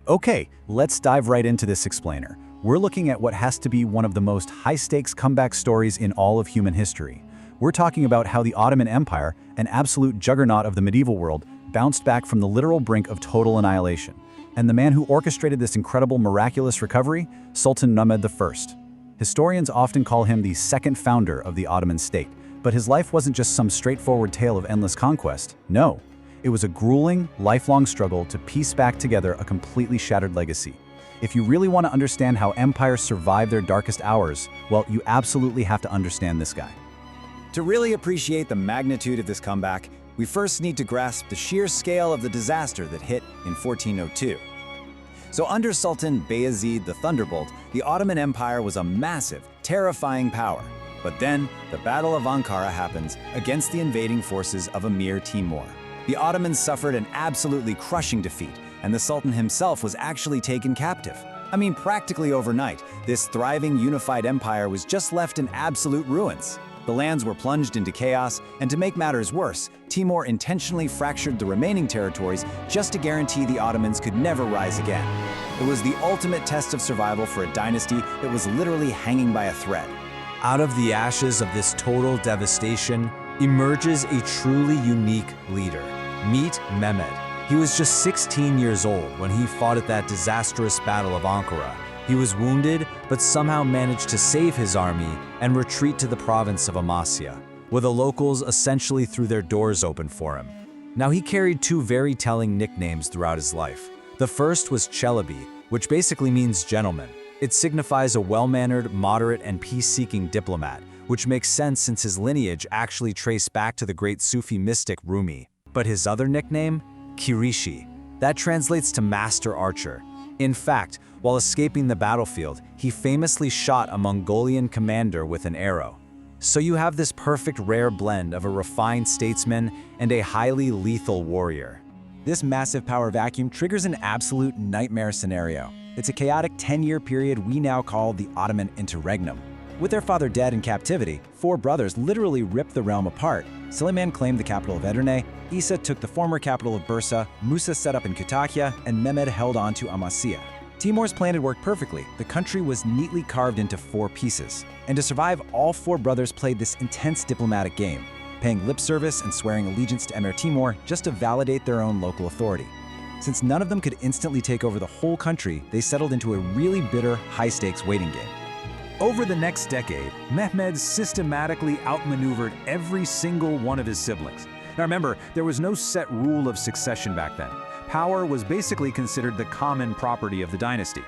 Okay, let's dive right into this explainer. We're looking at what has to be one of the most high-stakes comeback stories in all of human history. We're talking about how the Ottoman Empire, an absolute juggernaut of the medieval world, bounced back from the literal brink of total annihilation. And the man who orchestrated this incredible miraculous recovery? Sultan Mehmed I. Historians often call him the second founder of the Ottoman state, but his life wasn't just some straightforward tale of endless conquest. No. It was a grueling, lifelong struggle to piece back together a completely shattered legacy. If you really want to understand how empires survive their darkest hours, well, you absolutely have to understand this guy. To really appreciate the magnitude of this comeback, we first need to grasp the sheer scale of the disaster that hit in 1402. So under Sultan Bayezid the Thunderbolt, the Ottoman Empire was a massive, terrifying power. But then, the Battle of Ankara happens against the invading forces of Emir Timur. The Ottomans suffered an absolutely crushing defeat, and the Sultan himself was actually taken captive. I mean, practically overnight, this thriving, unified empire was just left in absolute ruins. The lands were plunged into chaos, and to make matters worse, Timur intentionally fractured the remaining territories just to guarantee the Ottomans could never rise again. It was the ultimate test of survival for a dynasty that was literally hanging by a thread. Out of the ashes of this total devastation emerges a truly unique leader. Meet Mehmed. He was just 16 years old when he fought at that disastrous Battle of Ankara. He was wounded, but somehow managed to save his army and retreat to the province of Amasya, where the locals essentially threw their doors open for him. Now, he carried two very telling nicknames throughout his life. The first was Chelebi, which basically means gentleman. It signifies a well-mannered, moderate, and peace-seeking diplomat, which makes sense since his lineage actually traced back to the great Sufi mystic Rumi. But his other nickname? Kirishi. That translates to master archer. In fact, while escaping the battlefield, he famously shot a Mongolian commander with an arrow. So you have this perfect rare blend of a refined statesman and a highly lethal warrior. This massive power vacuum triggers an absolute nightmare scenario. It's a chaotic 10-year period we now call the Ottoman Interregnum. With their father dead in captivity, four brothers literally ripped the realm apart. Suleiman claimed the capital of Edirne, Isa took the former capital of Bursa, Musa set up in Kütahya, and Mehmed held on to Amasya. Timur's plan had worked perfectly. The country was neatly carved into four pieces. And to survive, all four brothers played this intense diplomatic game, paying lip service and swearing allegiance to Emir Timur just to validate their own local authority. Since none of them could instantly take over the whole country, they settled into a really bitter, high-stakes waiting game. Over the next decade, Mehmed systematically outmaneuvered every single one of his siblings. Now remember, there was no set rule of succession back then. Power was basically considered the common property of the dynasty.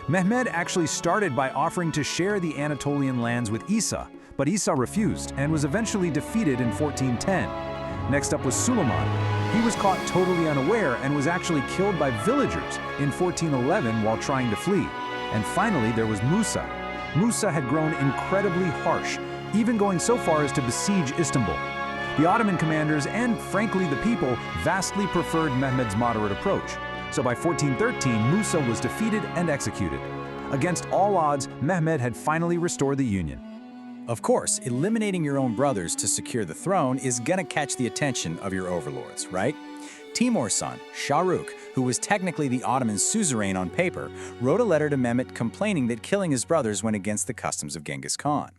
Mehmed actually started by offering to share the Anatolian lands with Isa, but Isa refused and was eventually defeated in 1410. Next up was Suleiman. He was caught totally unaware and was actually killed by villagers in 1411 while trying to flee. And finally, there was Musa. Musa had grown incredibly harsh, even going so far as to besiege Istanbul. The Ottoman commanders and, frankly, the people vastly preferred Mehmed's moderate approach. So by 1413, Musa was defeated and executed. Against all odds, Mehmed had finally restored the union. Of course, eliminating your own brothers to secure the throne is gonna catch the attention of your overlords, right? Timur's son, Shahrukh, who was technically the Ottoman suzerain on paper, wrote a letter to Mehmed complaining that killing his brothers went against the customs of Genghis Khan.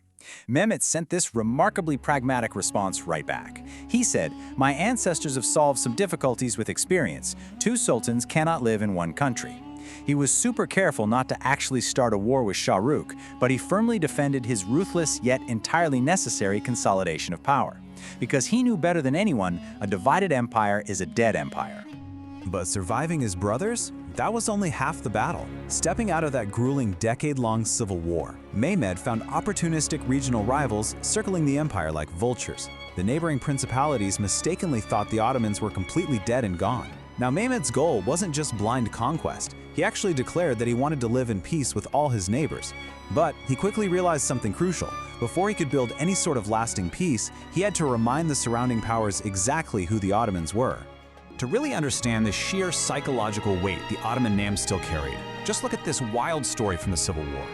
Mehmed sent this remarkably pragmatic response right back. He said, "My ancestors have solved some difficulties with experience. Two sultans cannot live in one country." He was super careful not to actually start a war with Shahrukh, but he firmly defended his ruthless yet entirely necessary consolidation of power. Because he knew better than anyone, a divided empire is a dead empire. But surviving his brothers? That was only half the battle. Stepping out of that grueling decade-long civil war, Mehmed found opportunistic regional rivals circling the empire like vultures. The neighboring principalities mistakenly thought the Ottomans were completely dead and gone. Now, Mehmed's goal wasn't just blind conquest. He actually declared that he wanted to live in peace with all his neighbors. But he quickly realized something crucial. Before he could build any sort of lasting peace, he had to remind the surrounding powers exactly who the Ottomans were. To really understand the sheer psychological weight the Ottoman name still carried, just look at this wild story from the Civil War.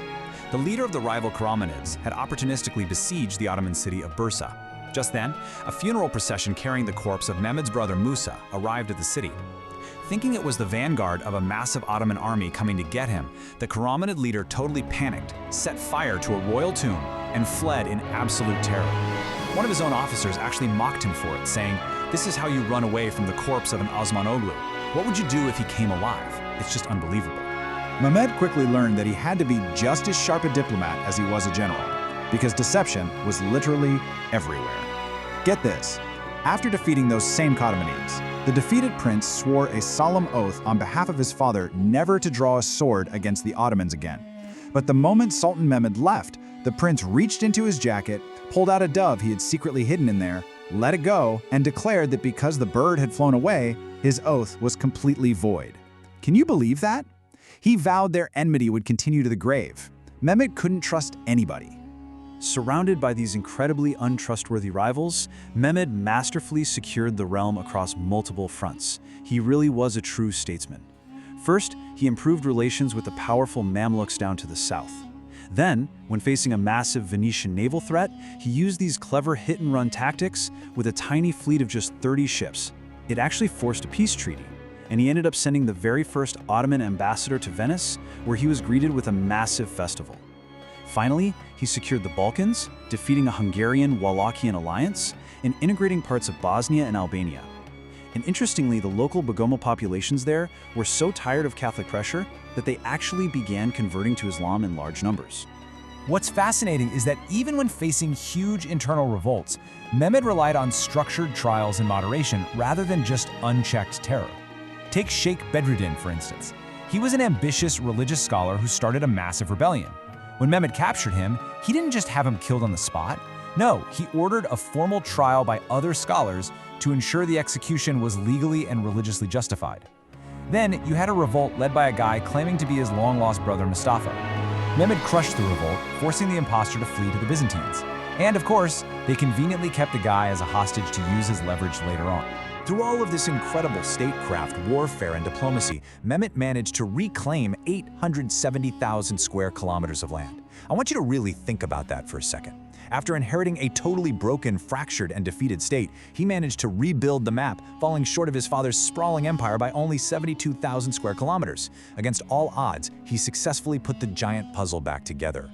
The leader of the rival Karamanid's had opportunistically besieged the Ottoman city of Bursa. Just then, a funeral procession carrying the corpse of Mehmed's brother Musa arrived at the city. Thinking it was the vanguard of a massive Ottoman army coming to get him, the Karamanid leader totally panicked, set fire to a royal tomb, and fled in absolute terror. One of his own officers actually mocked him for it, saying, "This is how you run away from the corpse of an Osmanoglu. What would you do if he came alive? It's just unbelievable." Mehmed quickly learned that he had to be just as sharp a diplomat as he was a general, because deception was literally everywhere. Get this. After defeating those same Ottomanids, the defeated prince swore a solemn oath on behalf of his father never to draw a sword against the Ottomans again. But the moment Sultan Mehmed left, the prince reached into his jacket, pulled out a dove he had secretly hidden in there, let it go, and declared that because the bird had flown away, his oath was completely void. Can you believe that? He vowed their enmity would continue to the grave. Mehmed couldn't trust anybody. Surrounded by these incredibly untrustworthy rivals, Mehmed masterfully secured the realm across multiple fronts. He really was a true statesman. First, he improved relations with the powerful Mamluks down to the south. Then, when facing a massive Venetian naval threat, he used these clever hit-and-run tactics with a tiny fleet of just 30 ships. It actually forced a peace treaty, and he ended up sending the very first Ottoman ambassador to Venice, where he was greeted with a massive festival. Finally, he secured the Balkans, defeating a Hungarian-Wallachian alliance, and integrating parts of Bosnia and Albania. And interestingly, the local Bagoma populations there were so tired of Catholic pressure that they actually began converting to Islam in large numbers. What's fascinating is that even when facing huge internal revolts, Mehmed relied on structured trials and moderation rather than just unchecked terror. Take Sheikh Bedruddin, for instance. He was an ambitious religious scholar who started a massive rebellion. When Mehmed captured him, he didn't just have him killed on the spot. No, he ordered a formal trial by other scholars to ensure the execution was legally and religiously justified. Then you had a revolt led by a guy claiming to be his long-lost brother Mustafa. Mehmed crushed the revolt, forcing the impostor to flee to the Byzantines. And of course, they conveniently kept the guy as a hostage to use as leverage later on. Through all of this incredible statecraft, warfare, and diplomacy, Mehmed managed to reclaim 870,000 square kilometers of land. I want you to really think about that for a second. After inheriting a totally broken, fractured, and defeated state, he managed to rebuild the map, falling short of his father's sprawling empire by only 72,000 square kilometers. Against all odds, he successfully put the giant puzzle back together.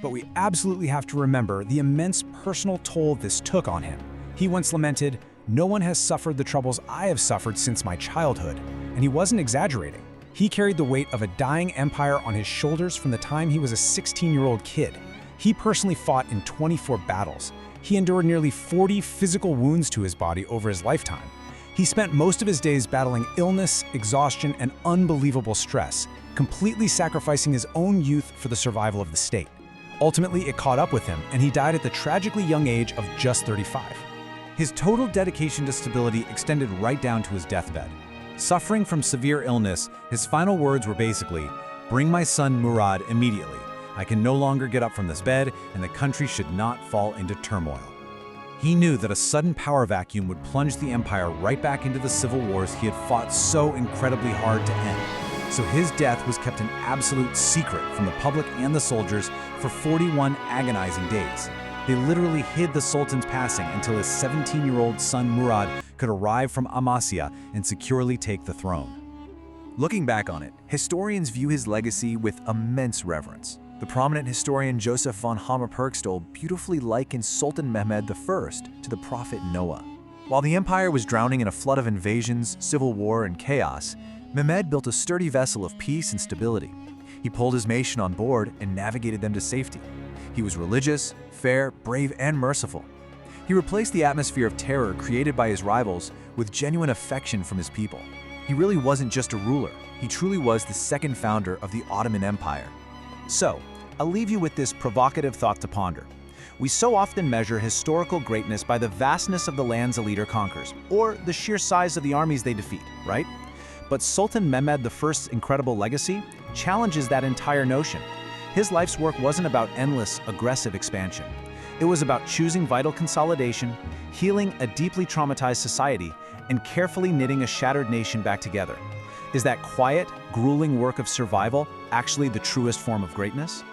But we absolutely have to remember the immense personal toll this took on him. He once lamented, "No one has suffered the troubles I have suffered since my childhood." And he wasn't exaggerating. He carried the weight of a dying empire on his shoulders from the time he was a 16-year-old kid. He personally fought in 24 battles. He endured nearly 40 physical wounds to his body over his lifetime. He spent most of his days battling illness, exhaustion, and unbelievable stress, completely sacrificing his own youth for the survival of the state. Ultimately, it caught up with him, and he died at the tragically young age of just 35. His total dedication to stability extended right down to his deathbed. Suffering from severe illness, his final words were basically, "Bring my son Murad immediately. I can no longer get up from this bed, and the country should not fall into turmoil." He knew that a sudden power vacuum would plunge the empire right back into the civil wars he had fought so incredibly hard to end. So his death was kept an absolute secret from the public and the soldiers for 41 agonizing days. They literally hid the Sultan's passing until his 17-year-old son Murad could arrive from Amasya and securely take the throne. Looking back on it, historians view his legacy with immense reverence. The prominent historian Joseph von Hammer-Purgstall beautifully likens Sultan Mehmed I to the prophet Noah. While the empire was drowning in a flood of invasions, civil war, and chaos, Mehmed built a sturdy vessel of peace and stability. He pulled his nation on board and navigated them to safety. He was religious, fair, brave, and merciful. He replaced the atmosphere of terror created by his rivals with genuine affection from his people. He really wasn't just a ruler. He truly was the second founder of the Ottoman Empire. So, I'll leave you with this provocative thought to ponder. We so often measure historical greatness by the vastness of the lands a leader conquers, or the sheer size of the armies they defeat, right? But Sultan Mehmed I's incredible legacy challenges that entire notion. His life's work wasn't about endless, aggressive expansion. It was about choosing vital consolidation, healing a deeply traumatized society, and carefully knitting a shattered nation back together. Is that quiet, grueling work of survival actually the truest form of greatness?